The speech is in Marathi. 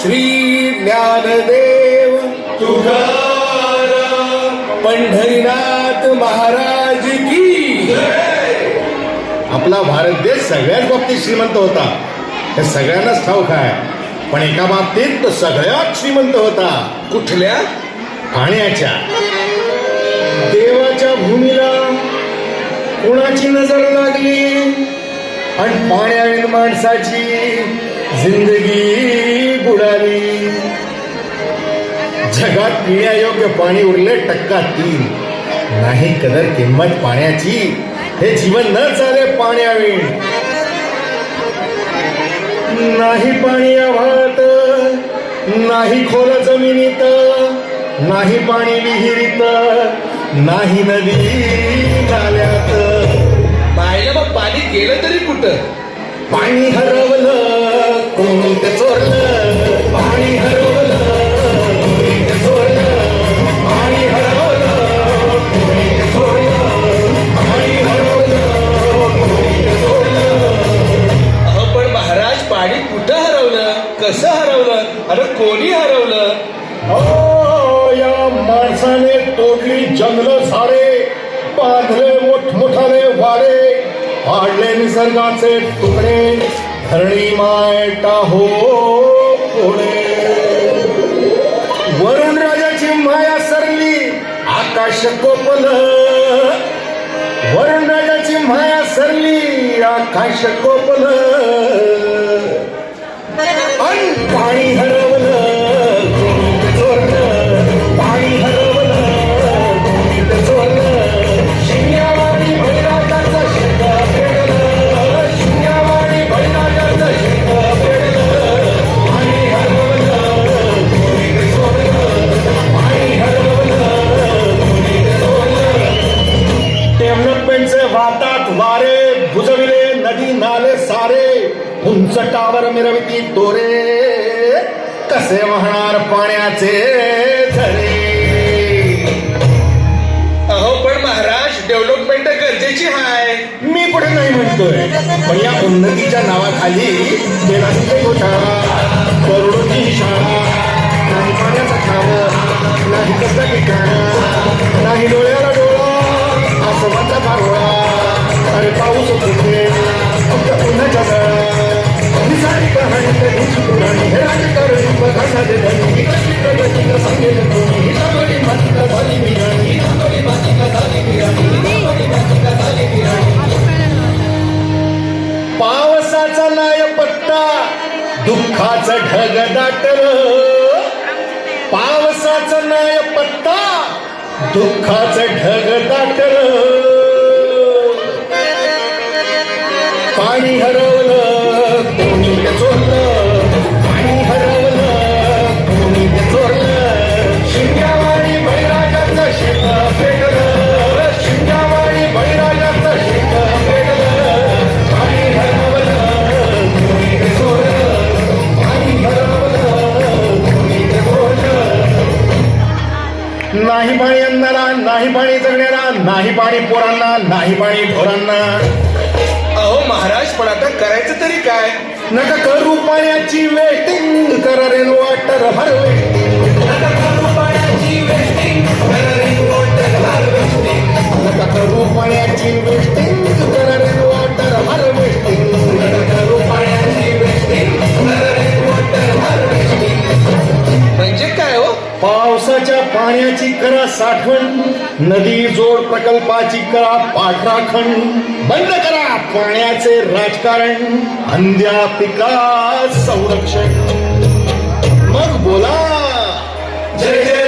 श्री ज्ञानदेव तुकाराम पंढरीनाथ महाराज की आपला भारत देश सगळ्याच बाबतीत श्रीमंत होता, हे सगळ्यांनाच ठाऊक आहे. पण एका बाबतीत तो सगळ्यात श्रीमंत होता. कुठल्या? पाण्याच्या. देवाच्या भूमीला कुणाची नजर लागली आणि पाण्याविन माणसाची जिंदगी बुडाली. जगात पिण्यायोग्य पाणी उरले 3%. नाही कदर किंमत पाण्याची, हे जीवन न चाले पाण्याविण. नाही पाणी आभाळात, नाही खोल जमिनीत, नाही पाणी विहिरीत, नाही नदी नाल्यात. पाहिलं मग पाणी गेलं तरी कुठं? पाणी हरवलं कोणी ते चोरलं, पाणी हरवलं कोणी ते चोरलं, पाणी हरवलं कोणी ते चोरलं, पाणी हरवलं कोणी ते चोरलं. अहो पण महाराज पाणी कुठं हरवलं, कसं हरवलं, अरे कोणी हरवलं? या माणसाने तोडली जंगल झाडे, बांधले मोठमोठाले वाडे, पाडले निसर्गाचे तुकडे, धरणी मायटा हो पुढे. वरुण राजाची माया सरली, आकाश कोपल. वरुण राजाची माया सरली, आकाश कोपल. अन पाणी हरवलं कोणी ते चोरलं, पाणी हरवलं कोणी ते चोरलं. शिंग्यावाणी बैराजाचं शेंग पेटलं, शिंग्यावाणी बैराजाचं शेंग पेटलं. पाणी हरवलं कोणी ते चोरलं, पाणी हरवलं कोणी ते चोरलं. डेव्हलपमेंटचे वादात वारे, बुजविले नदी नाले सारे, उंच टावर मिरविती तोरे, कसे वाहणार पाण्याचे झरे. अहो पण महाराज डेव्हलपमेंट गरजेची आहे. मी पुढे नाही म्हणतोय, पण या उन्नतीच्या नावाखाली तेलाची घोटाळा, करोडोची शाळा, नाही पाण्याचा खावं, नाही कसं ठिकाण, नाही डोळ्याला डोळा, आसमानचा पारोळा. अरे पाऊस कुठे फक्त उन्हाच्या गळा. सारी कहाणी कधी सुटणार हे राजकारणी बघायला दे धनी. ही कशी प्रगती का सांगेल कोणी, ही तांबडी माती का झाली बिराणी, ही तांबडी माती का झाली बिराणी, ही तांबडी माती का झाली बिराणी. पावसाचा नाय पत्ता, दुःखाचं ढग दाटल. पावसाचा नाय पत्ता, दुःखाचं ढग दाटल. पाणी हरवलं कोणी ते चोरलं, पाणी हरवलं कोणी ते चोरलं. शिंग्यावाणी बैराजाचं शेंग पेटलं, शिंग्यावाणी बैराजाचं शेंग पेटलं. पाणी हरवलं कोणी ते चोरलं, पाणी हरवलं कोणी ते चोरलं. नाही पाणी अन्नाला, नाही पाणी जगण्याला, नाही पाणी पोरांना, नाही पाणी ढोरांना. अहो महाराज पण आता करायचं तरी काय? नका करू पाण्याची वेटिंग, करा रेन वॉटर हार्वेस्टिंग. नका करू पाण्याची वेस्टिंग, करा रेन वॉटर हार्वेस्टिंग. नका करू पाण्याची वेस्टिंग, करा रेन वॉटर हार्वेस्टिंग. नका करू पाण्याची वेस्टिंग, करा रेन वॉटर हार्वेस्टिंग. म्हणजे काय हो? पावसाच्या पाण्याची करा साठवण, नदी जोड प्रकल्पाची करा पाठराखण. बंद करा पाण्याचे राजकारण, अंध्या पिका संरक्षण. मग बोला जय जय